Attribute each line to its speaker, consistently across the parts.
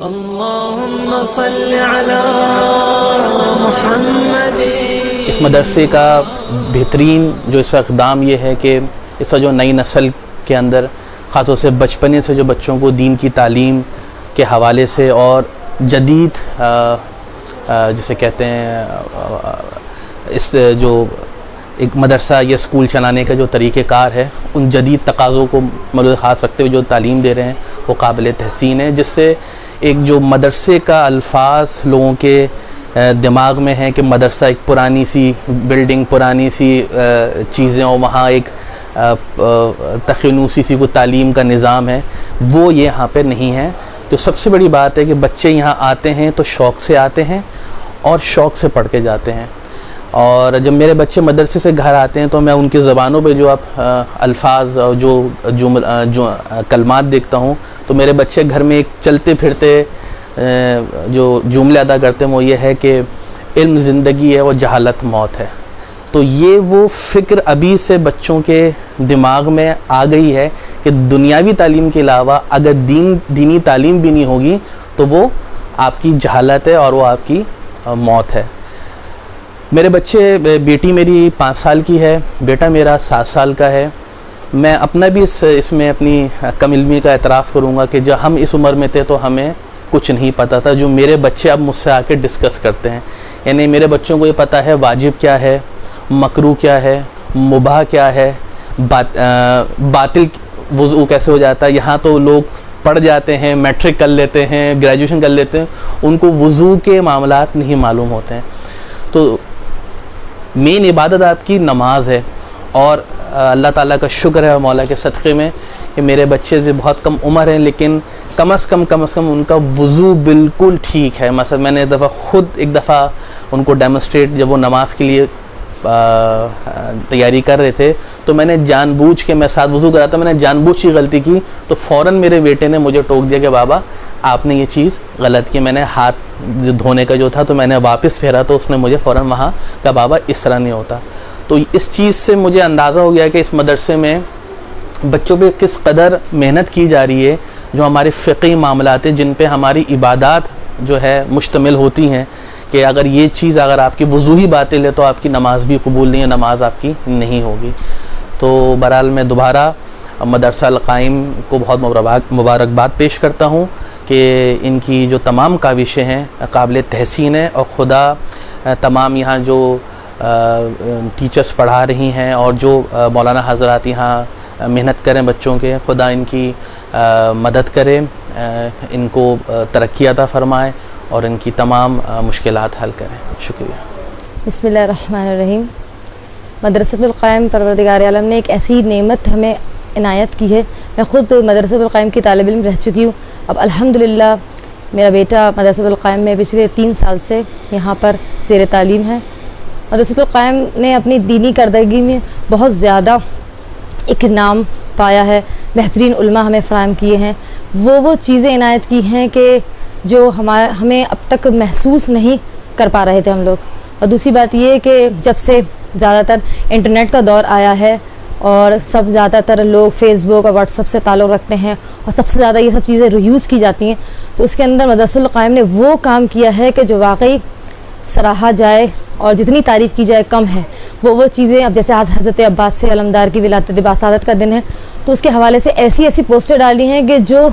Speaker 1: अल्लाहुम्मा सल्लि अला मुहम्मद।
Speaker 2: इस मदरसे का बेहतरीन जो इसका इक़दाम ये है कि इसका जो नई नस्ल के अंदर ख़ासतौर से बचपने से जो बच्चों को दीन की तालीम के हवाले से और जदीद जिसे कहते हैं इस जो एक मदरसा या स्कूल चलाने का जो तरीक़ेकार है उन जदीद तकाज़ों को मद्दे ख़ास रखते हुए जो तालीम दे रहे हैं वो काबिल तहसीन है, जिससे एक जो मदरसे का अल्फाज लोगों के दिमाग में है कि मदरसा एक पुरानी सी बिल्डिंग, पुरानी सी चीज़ें और वहाँ एक तखनूसी सी को तालीम का निज़ाम है, वो ये यहाँ पे नहीं है। तो सबसे बड़ी बात है कि बच्चे यहाँ आते हैं तो शौक़ से आते हैं और शौक़ से पढ़ के जाते हैं। और जब मेरे बच्चे मदरसे से घर आते हैं तो मैं उनकी ज़बानों पे जो अल्फाज और जो कलमात देखता हूँ, तो मेरे बच्चे घर में एक चलते फिरते जो जुमले अदा करते हैं वो ये है कि इल्म ज़िंदगी है और जहालत मौत है। तो ये वो फ़िक्र अभी से बच्चों के दिमाग में आ गई है कि दुनियावी तालीम के अलावा अगर दीनी तालीम भी नहीं होगी तो वो आपकी जहालत है और वो आपकी मौत है। मेरे बच्चे, बेटी मेरी 5 साल की है, बेटा मेरा 7 साल का है। मैं अपना भी इसमें अपनी कम इल्मी का एतराफ़ करूँगा कि जब हम इस उम्र में थे तो हमें कुछ नहीं पता था, जो मेरे बच्चे अब मुझसे आके डिस्कस करते हैं। यानी मेरे बच्चों को ये पता है वाजिब क्या है, मकरू क्या है, मुबाह क्या है, बातिल वुज़ू कैसे हो जाता है। यहाँ तो लोग पढ़ जाते हैं, मैट्रिक कर लेते हैं, ग्रेजुएशन कर लेते हैं, उनको वुज़ू के मामलात नहीं मालूम होते हैं। तो मेन इबादत आपकी नमाज है और अल्लाह ताला का शुक्र है मौला के सदक़े में कि मेरे बच्चे जो बहुत कम उम्र हैं लेकिन कम से कम उनका वुज़ू बिल्कुल ठीक है। मतलब मैंने एक दफ़ा उनको डेमोस्ट्रेट, जब वो नमाज़ के लिए तैयारी कर रहे थे तो मैंने जानबूझ के, मैं साथ वुज़ू करा था, मैंने जानबूझ की गलती की तो फ़ौरन मेरे बेटे ने मुझे टोक दिया कि बाबा आपने ये चीज़ गलत की। मैंने हाथ जो धोने का जो था तो मैंने वापस फेरा तो उसने मुझे फ़ौरन वहाँ कहा बाबा इस तरह नहीं होता। तो इस चीज़ से मुझे अंदाज़ा हो गया कि इस मदरसे में बच्चों पे किस कदर मेहनत की जा रही है, जो हमारे फ़िक़ही मामलात हैं जिन पे हमारी इबादत जो है मुश्तमिल होती हैं कि अगर ये चीज़ अगर आपकी वुज़ू ही बातिल है तो आपकी नमाज़ भी कबूल नहीं है, नमाज आपकी नहीं होगी। तो बहरहाल मैं दोबारा मदरसा अल-क़ाइम को बहुत मुबारकबाद पेश करता हूँ कि इनकी जो तमाम काविशें हैं काबिल तहसीन है और ख़ुदा तमाम यहाँ जो टीचर्स पढ़ा रही हैं और जो मौलाना हज़रात यहाँ मेहनत करें बच्चों के, खुदा इनकी मदद करे, इनको तरक्की अता फ़रमाए और इनकी तमाम मुश्किलात हल करें। शुक्रिया।
Speaker 3: बिस्मिल्लाहिर्रहमानिर्रहीम। मदरसतुल क़ाइम परवरदिगार आलम ने एक ऐसी नेमत हमें इनायत की है। मैं ख़ुद मदरसतुल क़ाइम की तालिब इल्म रह चुकी हूँ। अब अल्हम्दुलिल्लाह मेरा बेटा मदरसतुल क़ाइम में पिछले 3 साल से यहाँ पर ज़ेर तालीम है। मदरसतुल क़ाइम ने अपनी दीनी करदगी में बहुत ज़्यादा एक नाम पाया है, बेहतरीन उलमा हमें फ़राहम किए हैं, वो चीज़ें इनायत की हैं कि जो हमें अब तक महसूस नहीं कर पा रहे थे हम लोग। और दूसरी बात ये कि जब से ज़्यादातर इंटरनेट का दौर आया है और सब ज़्यादातर लोग फ़ेसबुक और व्हाट्सअप से ताल्लुक़ रखते हैं और सबसे ज़्यादा ये सब चीज़ें यूज़ की जाती हैं, तो उसके अंदर मदरसतुल क़ाइम ने वो काम किया है कि जो वाकई सराहा जाए और जितनी तारीफ़ की जाए कम है। वो चीज़ें, अब जैसे आज हज़रत अब्बास से अलमदार की विलादत बासादत का दिन है तो उसके हवाले से ऐसी पोस्टर डाली हैं कि जो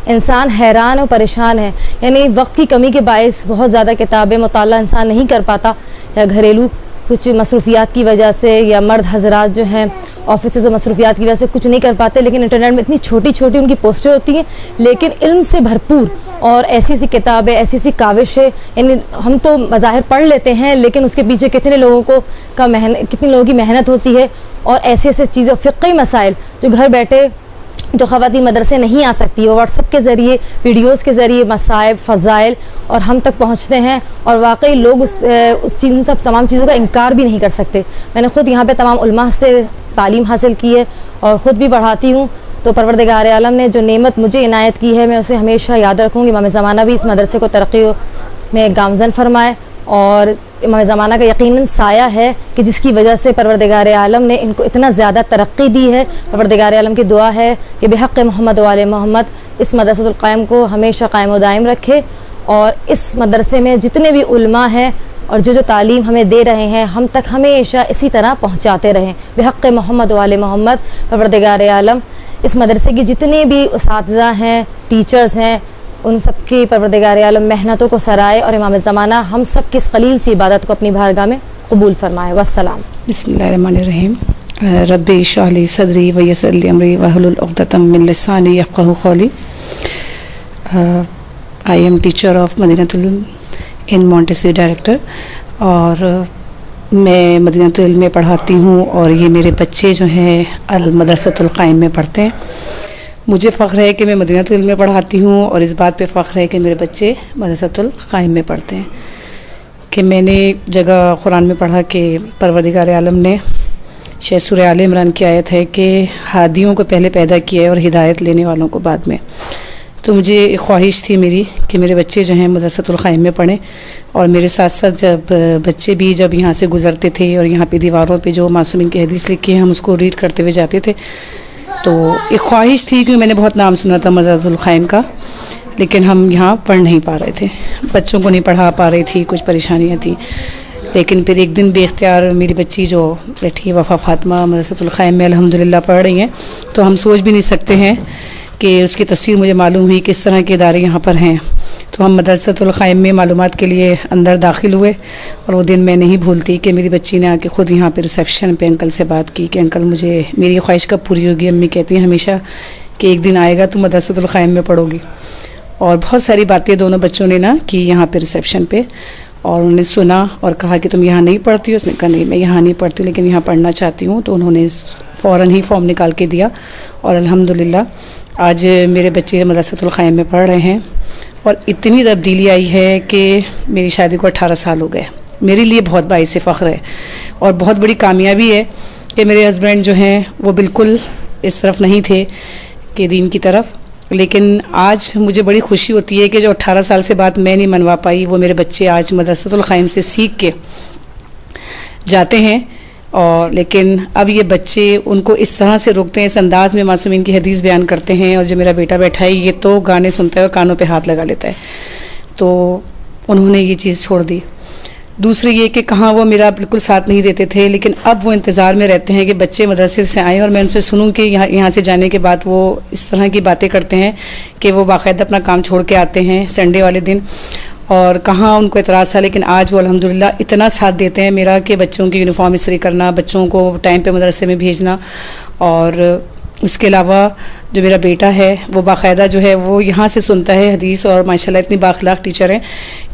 Speaker 3: इंसान हैरान और परेशान है। यानी वक्त की कमी के बायस बहुत ज़्यादा किताबें मुताला इंसान नहीं कर पाता, या घरेलू कुछ मसरूफ़ियात की वजह से, या मर्द हज़रात जो हैं ऑफिस और मसरूफ़ियात की वजह से कुछ नहीं कर पाते, लेकिन इंटरनेट में इतनी छोटी छोटी उनकी पोस्टें होती हैं लेकिन इल्म से भरपूर और ऐसी किताबें, ऐसी काविशें। यानी हम तो मज़ाहिर पढ़ लेते हैं लेकिन उसके पीछे कितने लोगों कितनी लोगों की मेहनत होती है और ऐसे चीज़ें, फ़िक़ही मसाइल जो घर बैठे जो ख़वातीन मदरसे नहीं आ सकती, वो व्हाट्सअप के ज़रिए, वीडियोज़ के ज़रिए मसाइब, फ़ज़ाइल और हम तक पहुँचते हैं और वाकई लोग उस तमाम चीज़ों का इनकार भी नहीं कर सकते। मैंने ख़ुद यहाँ पे तमाम उलमा से तालीम हासिल की है और ख़ुद भी पढ़ाती हूँ। तो परवरदिगार आलम ने जो नेमत मुझे इनायत की है मैं उसे हमेशा याद रखूँगी। इमाम ज़माना भी इस मदरसे को तरक्की में गामज़न फरमाए और इमाम ज़माना का यकीनन साया है कि जिसकी वजह से परवरदिगार आलम ने इनको इतना ज़्यादा तरक्की दी है। परवरदिगार आलम की दुआ है कि बेहक़ मोहम्मद वाले मोहम्मद इस मदरसतुल क़ायम को हमेशा कायम व दायम रखे, और इस मदरसे में जितने भी उलमा हैं और जो तालीम हमें दे रहे हैं हम तक हमेशा इसी तरह पहुँचाते रहें। बेहक़ मोहम्मद वाले मोहम्मद परवरदिगार आलम इस मदरसे की जितने भी उस्ताज़ा हैं, टीचर्स हैं, उन सब की परवरदिगार आलम मेहनतों को सराए और इमाम ज़माना हम सब की इस क़लील सी इबादत को अपनी बारगाह में कबूल फरमाए। वस्सलाम।
Speaker 1: बिस्मिल्लाहिर्रहमानिर्रहीम। रब्बि इश्रह ली सदरी व यस्सिर ली अमरी वहलुल उक़दतम मिन लिसानी यफ़क़हू क़ौली। I am teacher of Madinatul in Montessori director, और मैं मदीनतुल इल्म में पढ़ाती हूँ और ये मेरे बच्चे जो हैं अल मदरसतुल क़ायम में पढ़ते हैं। मुझे फ़ख्र है कि मैं मदीनतुल इल्म में पढ़ाती हूँ और इस बात पे फ़ख्र है कि मेरे बच्चे मदरसतुल क़ायम में पढ़ते हैं। कि मैंने जगह कुरान में पढ़ा कि परवरदिगार आलम ने शायद सूरह आल इमरान की आयत है कि हादियों को पहले पैदा किया है और हिदायत लेने वालों को बाद में। तो मुझे एक ख्वाहिश थी मेरी कि मेरे बच्चे जो हैं मदरसतुल क़ायम में पढ़ें, और मेरे साथ साथ जब बच्चे भी जब यहाँ से गुज़रते थे और यहाँ पे दीवारों पे जो मासूमीन की हदीस लिखी है हम उसको रीड करते हुए जाते थे, तो एक ख्वाहिश थी कि मैंने बहुत नाम सुना था मदरसतुल क़ायम का, लेकिन हम यहाँ पढ़ नहीं पा रहे थे, बच्चों को नहीं पढ़ा पा रही थी, कुछ परेशानियाँ थी। लेकिन फिर एक दिन बेख्तियार मेरी बच्ची जो बैठी वफ़ा फ़ातिमा मदरसतुल क़ायम में अल्हम्दुलिल्लाह पढ़ रही हैं, तो हम सोच भी नहीं सकते हैं कि उसकी तफसीर मुझे मालूम हुई किस तरह के इदारे यहाँ पर हैं। तो हम मदरसतुल क़ायम में मालूमात के लिए अंदर दाखिल हुए, और वो दिन मैं नहीं भूलती कि मेरी बच्ची ने आके ख़ुद यहाँ पे रिसेप्शन पे अंकल से बात की कि अंकल मुझे मेरी ख्वाहिश कब पूरी होगी। अम्मी कहती हैं हमेशा कि एक दिन आएगा तो मदरसतुल क़ायम में पढ़ोगी। और बहुत सारी बातें दोनों बच्चों ने ना की यहाँ पे रिसेप्शन पे, और उन्होंने सुना और कहा कि तुम यहाँ नहीं पढ़ती हो। उसने कहा नहीं मैं यहाँ नहीं पढ़ती लेकिन यहाँ पढ़ना चाहती हूँ। तो उन्होंने फ़ौरन ही फॉर्म निकाल के दिया, और अल्हम्दुलिल्लाह आज मेरे बच्चे मदरसतुल क़ायम में पढ़ रहे हैं। और इतनी तब्दीली आई है कि मेरी शादी को 18 साल हो गए। मेरे लिए बहुत बाइस फ़ख्र है और बहुत बड़ी कामयाबी है कि मेरे हस्बैंड जो हैं वो बिल्कुल इस तरफ नहीं थे कि दीन की तरफ, लेकिन आज मुझे बड़ी खुशी होती है कि जो 18 साल से बात मैं नहीं मनवा पाई वो मेरे बच्चे आज मदरसतुल क़ायम से सीख के जाते हैं। और लेकिन अब ये बच्चे उनको इस तरह से रोकते हैं, इस अंदाज़ में मासूमीन की हदीस बयान करते हैं। और जो मेरा बेटा बैठा है ये तो गाने सुनता है और कानों पे हाथ लगा लेता है, तो उन्होंने ये चीज़ छोड़ दी। दूसरी ये कि कहाँ वो मेरा बिल्कुल साथ नहीं देते थे, लेकिन अब वो इंतज़ार में रहते हैं कि बच्चे मदरसे से आएँ और मैं उनसे सुनूं कि यहाँ से जाने के बाद वो इस तरह की बातें करते हैं कि वो बाकायदा अपना काम छोड़ के आते हैं संडे वाले दिन। और कहाँ उनको एतराज़ था, लेकिन आज वो अल्हम्दुलिल्लाह इतना साथ देते हैं मेरा कि बच्चों की यूनिफॉर्म इस्त्री करना, बच्चों को टाइम पे मदरसे में भेजना। और उसके अलावा जो मेरा बेटा है वो बाकायदा जो है वो यहाँ से सुनता है हदीस, और माशाल्लाह इतनी बाखलाक टीचर हैं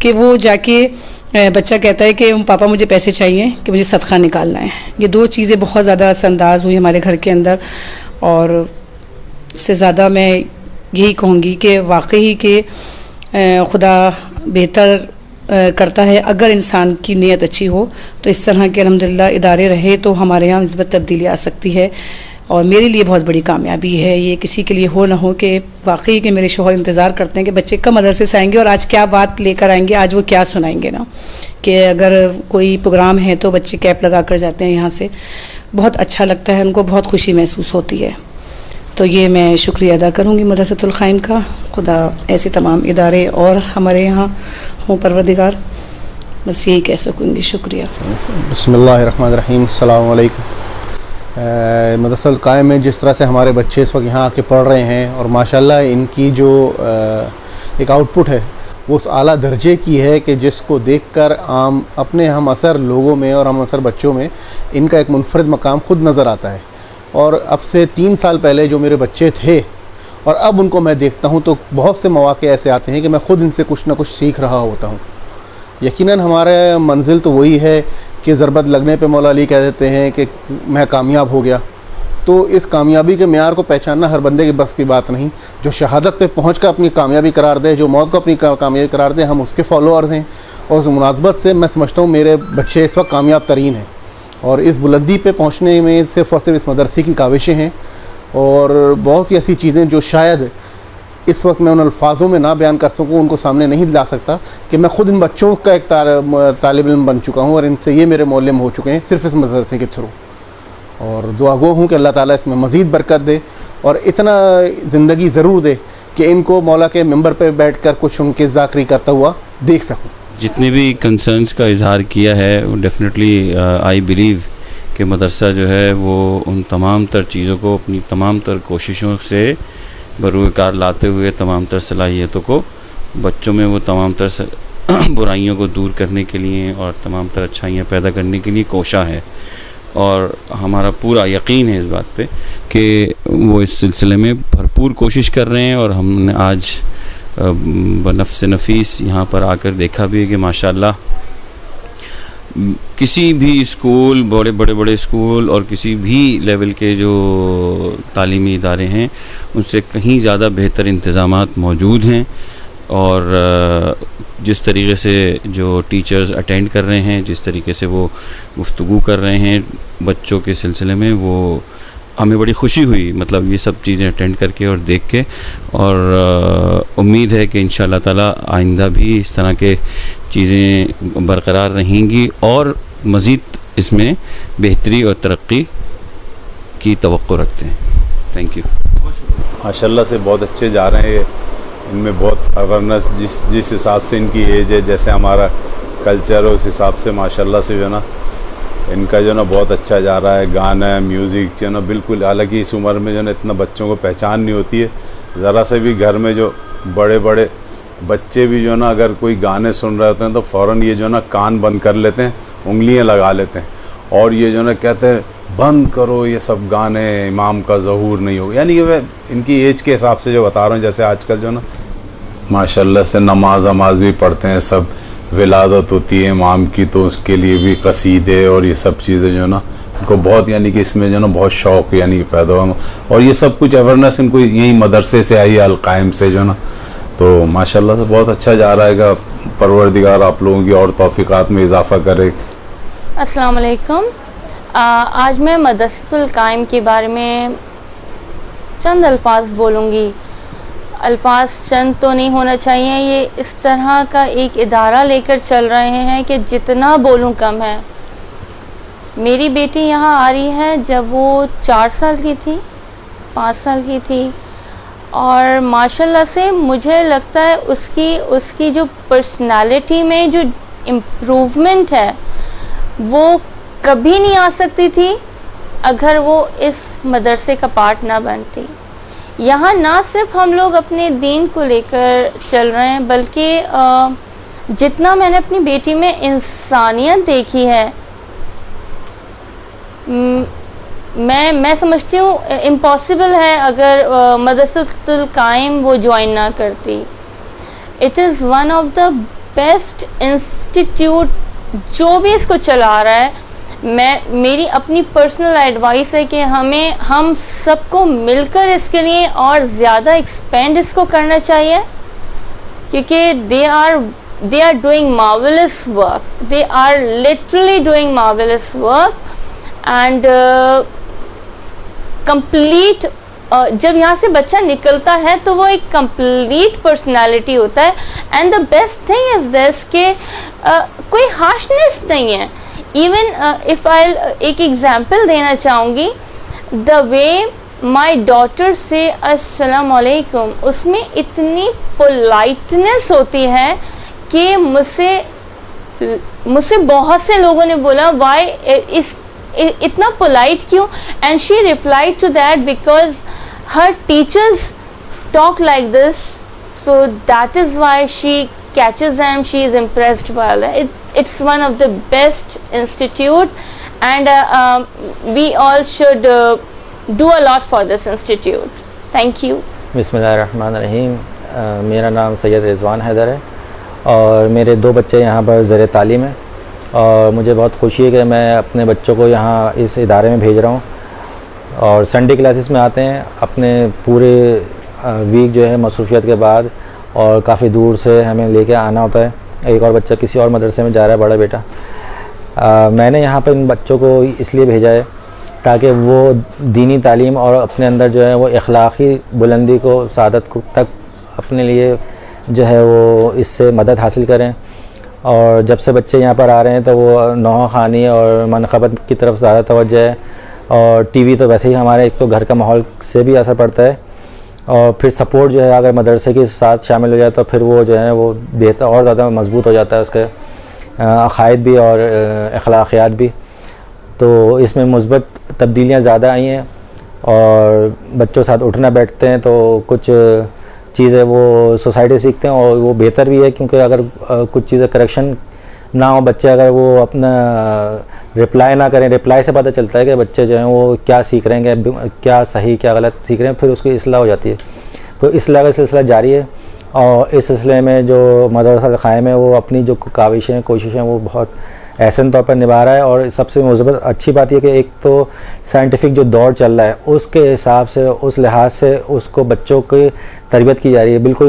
Speaker 1: कि वो जाके बच्चा कहता है कि पापा मुझे पैसे चाहिए कि मुझे सदका निकालना है। ये दो चीज़ें बहुत ज़्यादा असरअंदाज हुई हमारे घर के अंदर, और इससे ज़्यादा मैं यही कहूँगी कि वाकई कि खुदा बेहतर करता है अगर इंसान की नीयत अच्छी हो। तो इस तरह के अल्हम्दुलिल्लाह इदारे रहे तो हमारे यहाँ निस्बत तब्दीली आ सकती है, और मेरे लिए बहुत बड़ी कामयाबी है ये। किसी के लिए हो ना हो कि वाकई के मेरे शौहर इंतज़ार करते हैं कि बच्चे कब मदरसे से आएंगे और आज क्या बात लेकर आएंगे, आज वो क्या सुनाएंगे ना, कि अगर कोई प्रोग्राम है तो बच्चे कैप लगा कर जाते हैं यहाँ से। बहुत अच्छा लगता है, उनको बहुत खुशी महसूस होती है। तो ये मैं शुक्रिया अदा करूँगी मदरसतुल क़ायम का। खुदा ऐसे तमाम इदारे और हमारे यहाँ हों परवरदिगार, बस यही कह सकूँगी। शुक्रिया।
Speaker 4: बिस्मिल्लाहिर्रहमानिर्रहीम। अस्सलामु अलैकुम। मदरसतुल क़ायम में जिस तरह से हमारे बच्चे इस वक्त यहाँ आके पढ़ रहे हैं, और माशाल्लाह इनकी जो एक आउटपुट है वो उस आला दर्जे की है कि जिसको देखकर आम अपने हम असर लोगों में और हम असर बच्चों में इनका एक मुनफरद मकाम ख़ुद नज़र आता है। और अब से 3 साल पहले जो मेरे बच्चे थे और अब उनको मैं देखता हूँ तो बहुत से मौक़े ऐसे आते हैं कि मैं ख़ुद इनसे कुछ ना कुछ सीख रहा होता हूँ। यकीनन हमारा मंजिल तो वही है कि ज़रबत लगने पे मौला अली कह देते हैं कि मैं कामयाब हो गया। तो इस कामयाबी के मेयार को पहचानना हर बंदे के बस की बात नहीं। जो शहादत पे पहुँच कर अपनी कामयाबी करार दे, जो मौत को अपनी कामयाबी करार दे, हम उसके फॉलोअर्स हैं। और उस मुनासबत से मैं समझता हूँ मेरे बच्चे इस वक्त कामयाब तरीन हैं, और इस बुलंदी पे पहुँचने में सिर्फ़ और सिर्फ इस मदरसे की काविशें हैं। और बहुत सी ऐसी चीज़ें जो शायद इस वक्त मैं उन अल्फाजों में ना बयान कर सकूँ, उनको सामने नहीं ला सकता कि मैं ख़ुद इन बच्चों का एक तालिब इल्म बन चुका हूँ और इनसे ये मेरे मौलम हो चुके हैं सिर्फ इस मदरसे के थ्रू। और दुआ गो हूँ कि अल्लाह ताला इसमें मज़ीद बरकत दे और इतना ज़िंदगी ज़रूर दे कि इनको मौला के मिंबर पे बैठ कर कुछ उनके ज़ाकरी करता हुआ देख सकूँ।
Speaker 5: जितने भी कंसर्न्स का इजहार किया है वो डेफिनेटली आई बिलीव कि मदरसा जो है वो उन तमाम तर चीज़ों को अपनी तमाम तर कोशिशों से बरूकार लाते हुए तमाम तर सलाहियतों को बच्चों में वो तमाम तर बुराइयों को दूर करने के लिए और तमाम तर अच्छाइयाँ पैदा करने के लिए कोशा है। और हमारा पूरा यकीन है इस बात पे कि वो इस सिलसिले में भरपूर कोशिश कर रहे हैं। और हमने आज बनफ्स नफीस यहाँ पर आकर देखा भी है कि माशाल्लाह किसी भी स्कूल, बड़े स्कूल और किसी भी लेवल के जो तालीमी इदारे हैं उनसे कहीं ज़्यादा बेहतर इंतज़ामात मौजूद हैं। और जिस तरीके से जो टीचर्स अटेंड कर रहे हैं, जिस तरीके से वो गुफ्तगू कर रहे हैं बच्चों के सिलसिले में, वो हमें बड़ी खुशी हुई, मतलब ये सब चीज़ें अटेंड करके और देख के। और उम्मीद है कि इंशाअल्लाह ताला आइंदा भी इस तरह के चीज़ें बरकरार रहेंगी और मज़ीद इसमें बेहतरी और तरक्की की तवक्को रखते हैं। Thank you.
Speaker 6: माशाल्लाह से बहुत अच्छे जा रहे हैं, इनमें बहुत अवेयरनेस जिस हिसाब से इनकी एज है, जैसे हमारा कल्चर है उस हिसाब से माशाल्लाह से जो है ना इनका जो ना बहुत अच्छा जा रहा है। गाना, म्यूज़िक जो ना बिल्कुल, हालांकि इस उम्र में जो ना इतना बच्चों को पहचान नहीं होती है, ज़रा से भी घर में जो बड़े बच्चे भी जो ना अगर कोई गाने सुन रहे होते हैं तो फ़ौरन ये जो ना कान बंद कर लेते हैं, उंगलियां लगा लेते हैं और ये जो ना कहते हैं बंद करो ये सब गाने, इमाम का ज़हूर नहीं होगा। यानी कि इनकी एज के हिसाब से जो बता रहा हूँ, जैसे आजकल जो ना माशाल्लाह से नमाज भी पढ़ते हैं, सब विलादत होती है इमाम की तो उसके लिए भी कसीदे और ये सब चीज़ें जो ना इनको बहुत, यानी कि इसमें जो ना बहुत शौक़ यानी कि पैदा हुआ। और ये सब कुछ अवेयरनेस इनको यही मदरसे से आई है, अल कायम से जो ना, तो माशाल्लाह से बहुत अच्छा जा रहा है। परवरदिगार आप लोगों की और तौफीक़ात में इजाफ़ा करे।
Speaker 7: अस्सलाम वालेकुम। आज मैं मदरसतुल कायम के बारे में चंद अल्फाज बोलूँगी। अल्फाज चंद तो नहीं होना चाहिए, ये इस तरह का एक इदारा लेकर चल रहे हैं कि जितना बोलूँ कम है। मेरी बेटी यहाँ आ रही है जब वो 4 साल की थी, 5 साल की थी, और माशाल्लाह से मुझे लगता है उसकी जो पर्सनालिटी में जो इम्प्रूवमेंट है वो कभी नहीं आ सकती थी अगर वो इस मदरसे का पार्ट ना बनती। यहाँ ना सिर्फ हम लोग अपने दीन को लेकर चल रहे हैं, बल्कि जितना मैंने अपनी बेटी में इंसानियत देखी है, मैं समझती हूँ इम्पॉसिबल है अगर मदरसतुल कायम वो ज्वाइन ना करती। It is one of the best institute जो भी इसको चला रहा है। मेरी अपनी पर्सनल एडवाइस है कि हम सबको मिलकर इसके लिए और ज़्यादा एक्सपेंड इसको करना चाहिए, क्योंकि they are doing marvellous work, they are literally doing marvellous work and complete. जब यहाँ से बच्चा निकलता है तो वो एक कंप्लीट पर्सनालिटी होता है। And the best thing is this कि कोई हार्शनेस नहीं है। इवन इफ़ आई एक एग्जांपल देना चाहूँगी, द वे माई डॉटर से अस्सलाम वालेकुम, उसमें इतनी पोलाइटनेस होती है कि मुझसे बहुत से लोगों ने बोला वाई इतना पोलाइट क्यों, and she replied to that because her teachers talk like this, so that is why she catches them, she is impressed by it. It's one of the best institute and we all should do a lot for this institute. Thank you.
Speaker 8: बिस्मिल्लाहिर्रहमानिर्रहीम। मेरा नाम सैयद रिजवान हैदर है और मेरे 2 बच्चे यहाँ पर ज़र तालीम हैं और मुझे बहुत खुशी है कि मैं अपने बच्चों को यहाँ इस इदारे में भेज रहा हूँ और संडे क्लासेस में आते हैं। अपने पूरे वीक जो है मसरूफियत के बाद और काफ़ी दूर से हमें लेके आना होता है। एक और बच्चा किसी और मदरसे में जा रहा है, बड़ा बेटा। मैंने यहाँ पर इन बच्चों को इसलिए भेजा है ताकि वो दीनी तालीम और अपने अंदर जो है वो अखलाक़ी बुलंदी को, सादत को तक अपने लिए जो है वो इससे मदद हासिल करें। और जब से बच्चे यहाँ पर आ रहे हैं तो वो नौहा ख़ानी और मनक़बत की तरफ ज़्यादा तवज्जो है। और टीवी तो वैसे ही हमारे एक तो घर का माहौल से भी असर पड़ता है, और फिर सपोर्ट जो है अगर मदरसे के साथ शामिल हो जाए तो फिर वो जो है वो बेहतर और ज़्यादा मजबूत हो जाता है, उसके अक़ायद भी और अखलाक़ियात भी। तो इसमें मुस्बत तब्दीलियाँ ज़्यादा आई हैं और बच्चों के साथ उठना बैठते हैं तो कुछ चीज़ें वो सोसाइटी सीखते हैं और वो बेहतर भी है, क्योंकि अगर कुछ चीज़ें करेक्शन ना हो, बच्चे अगर वो अपना रिप्लाई ना करें, रिप्लाई से पता चलता है कि बच्चे जो हैं वो क्या सीख रहे हैं, क्या सही क्या गलत सीख रहे हैं, फिर उसकी इस्लाह हो जाती है। तो इस्लाह का सिलसिला जारी है और इस सिलसिले में जो मदरसा क़ाइम है वो अपनी जो काविशें कोशिशें वो बहुत एहसन तौर पर निभा रहा है। और सबसे मुस्बत अच्छी बात यह कि एक तो साइंटिफिक जो दौर चल रहा है उसके हिसाब से, उस लिहाज से उसको बच्चों की तरबियत की जा रही है, बिल्कुल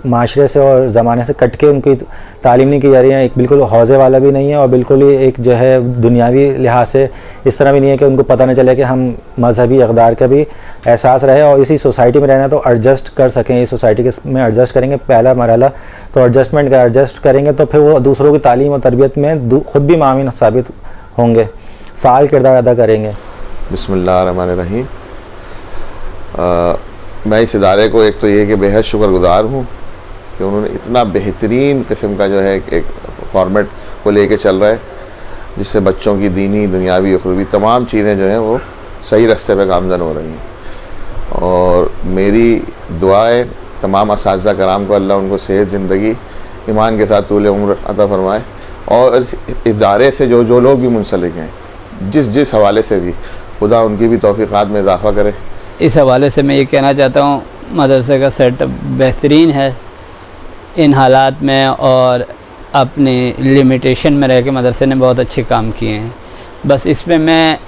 Speaker 8: माशरे से और ज़माने से कट के उनकी तालीम नहीं की जा रही है। एक बिल्कुल हौज़े वाला भी नहीं है और बिल्कुल ही एक जो है दुनियावी लिहाज से इस तरह भी नहीं है कि उनको पता नहीं चले कि हम मजहबी इक़दार का भी एहसास रहे और इसी सोसाइटी में रहना तो एडजस्ट कर सकें, इस सोसाइटी के में एडजस्ट करेंगे। पहला मरहला तो एडजस्टमेंट का, एडजस्ट करेंगे तो फिर वो दूसरों की तालीम और तरबियत में ख़ुद भी मामिन साबित होंगे, फ़ाल किरदार अदा करेंगे।
Speaker 9: बिस्मिल्लाहिर्रहमानिर्रहीम। मैं इस इदारे को एक तो ये कि बेहद शुक्रगुज़ार हूँ कि उन्होंने इतना बेहतरीन किस्म का जो है एक फॉर्मेट को लेके चल रहा है जिससे बच्चों की दीनी दुनियावी उखरवी तमाम चीज़ें जो हैं वो सही रास्ते पे गामज़न हो रही हैं। और मेरी दुआएं तमाम असातिज़ा कराम को अल्लाह उनको सेहत ज़िंदगी ईमान के साथ तूल उम्र अता फरमाए और इस इदारे से जो लोग भी मुंसलिक हैं जिस हवाले से भी खुदा उनकी भी तौफ़ीक़ात में इजाफ़ा करे।
Speaker 10: इस हवाले से मैं ये कहना चाहता हूँ मदरसे का सेटअप बेहतरीन है इन हालात में और अपनी लिमिटेशन में रह के मदरसे ने बहुत अच्छे काम किए हैं। बस इसमें मैं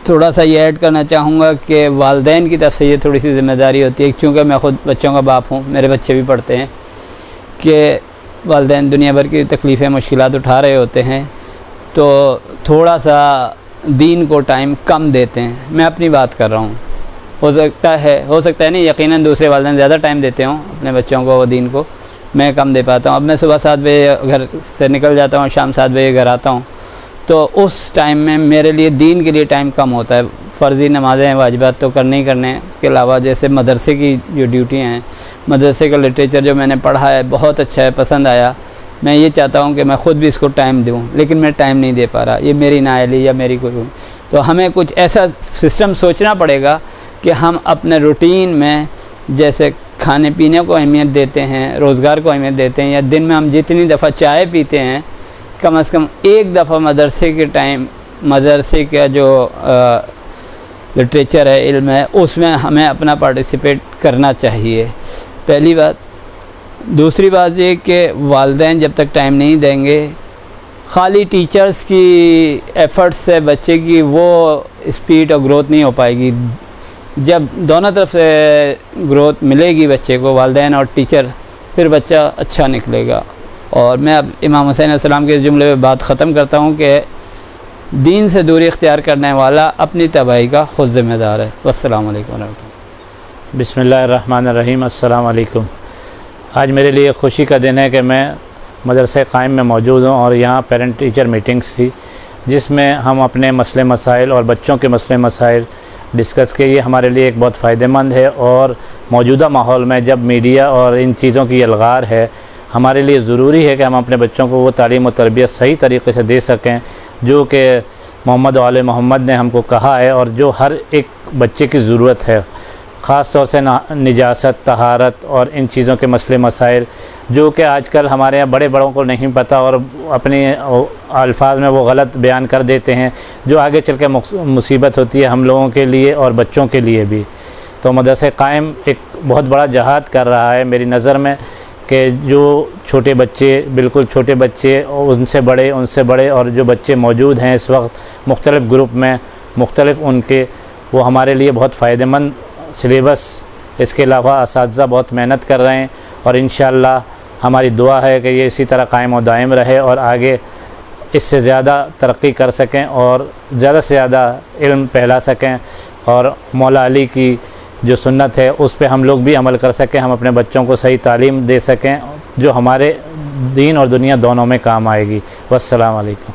Speaker 10: थोड़ा सा ये ऐड करना चाहूँगा कि वालिदैन की तरफ से ये थोड़ी सी ज़िम्मेदारी होती है, क्योंकि मैं ख़ुद बच्चों का बाप हूँ, मेरे बच्चे भी पढ़ते हैं, कि वालिदैन दुनिया भर की तकलीफ़ें मुश्किलात उठा रहे होते हैं तो थोड़ा सा दीन को टाइम कम देते हैं। मैं अपनी बात कर रहा हूँ, हो सकता है नहीं, यकीनन दूसरे वालिदैन ज़्यादा टाइम देते हों अपने बच्चों को, वो दीन को, मैं कम दे पाता हूँ। अब मैं सुबह 7 बजे घर से निकल जाता हूँ, शाम 7 बजे घर आता हूँ, तो उस टाइम में मेरे लिए दीन के लिए टाइम कम होता है। फ़र्ज़ी नमाज़ें वाजिबात तो करने ही करने के अलावा जैसे मदरसे की जो ड्यूटियाँ हैं, मदरसे का लिटरेचर जो मैंने पढ़ा है बहुत अच्छा है, पसंद आया, मैं ये चाहता हूँ कि मैं ख़ुद भी इसको टाइम दूँ, लेकिन मैं टाइम नहीं दे पा रहा। ये मेरी नाअहली या मेरी कोई, तो हमें कुछ ऐसा सिस्टम सोचना पड़ेगा कि हम अपने रूटीन में जैसे खाने पीने को अहमियत देते हैं, रोज़गार को अहमियत देते हैं, या दिन में हम जितनी दफ़ा चाय पीते हैं कम से कम एक दफ़ा मदरसे के टाइम, मदरसे का जो लिटरेचर है, इल्म है, उसमें हमें अपना पार्टिसिपेट करना चाहिए, पहली बात। दूसरी बात ये कि वालिदैन जब तक टाइम नहीं देंगे, खाली टीचर्स की एफ़र्ट्स से बच्चे की वो स्पीड और ग्रोथ नहीं हो पाएगी। जब दोनों तरफ से ग्रोथ मिलेगी बच्चे को, वालिदैन और टीचर, फिर बच्चा अच्छा निकलेगा। और मैं अब इमाम हुसैन अलैहिस्सलाम के जुमले में बात ख़त्म करता हूँ कि दीन से दूरी इख्तियार करने वाला अपनी तबाही का ख़ुद ज़िम्मेदार है। वस्सलामु अलैकुम वरहमतुल्लाह।
Speaker 11: बिस्मिल्लाहिर्रहमानिर्रहीम। अस्सलाम वालेकुम। आज मेरे लिए ख़ुशी का दिन है कि मैं मदरसे क़ाइम में मौजूद हूँ और यहाँ पेरेंट टीचर मीटिंग्स थी जिसमें हम अपने मसले मसाइल और बच्चों के मसले मसाइल डिस्कस किए। ये हमारे लिए एक बहुत फ़ायदेमंद है और मौजूदा माहौल में जब मीडिया और इन चीज़ों की अलगार है, हमारे लिए ज़रूरी है कि हम अपने बच्चों को वो तालीम और तरबियत सही तरीके से दे सकें जो कि मोहम्मद वाले मोहम्मद ने हमको कहा है और जो हर एक बच्चे की ज़रूरत है, ख़ास तौर से निजासत, तहारत और इन चीज़ों के मसले मसाइल जो कि आजकल हमारे यहाँ बड़े बड़ों को नहीं पता और अपने अल्फाज में वो गलत बयान कर देते हैं, जो आगे चल के मुसीबत होती है हम लोगों के लिए और बच्चों के लिए भी। तो मदरसे क़ाइम एक बहुत बड़ा जहाद कर रहा है मेरी नज़र में कि जो छोटे बच्चे, बिल्कुल छोटे बच्चे, उनसे बड़े और जो बच्चे मौजूद हैं इस वक्त मुख्तलिफ़ ग्रुप में, मुख्तलिफ़ उनके, वो हमारे लिए बहुत फ़ायदेमंद सिलेबस, इसके अलावा असातिज़ा बहुत मेहनत कर रहे हैं और इंशाअल्लाह हमारी दुआ है कि ये इसी तरह कायम और दायम रहे और आगे इससे ज़्यादा तरक्की कर सकें और ज़्यादा से ज़्यादा इल्म फैला सकें और मौला अली की जो सुन्नत है उस पे हम लोग भी अमल कर सकें, हम अपने बच्चों को सही तालीम दे सकें जो हमारे दीन और दुनिया दोनों में काम आएगी। वस्सलाम वालेकुम।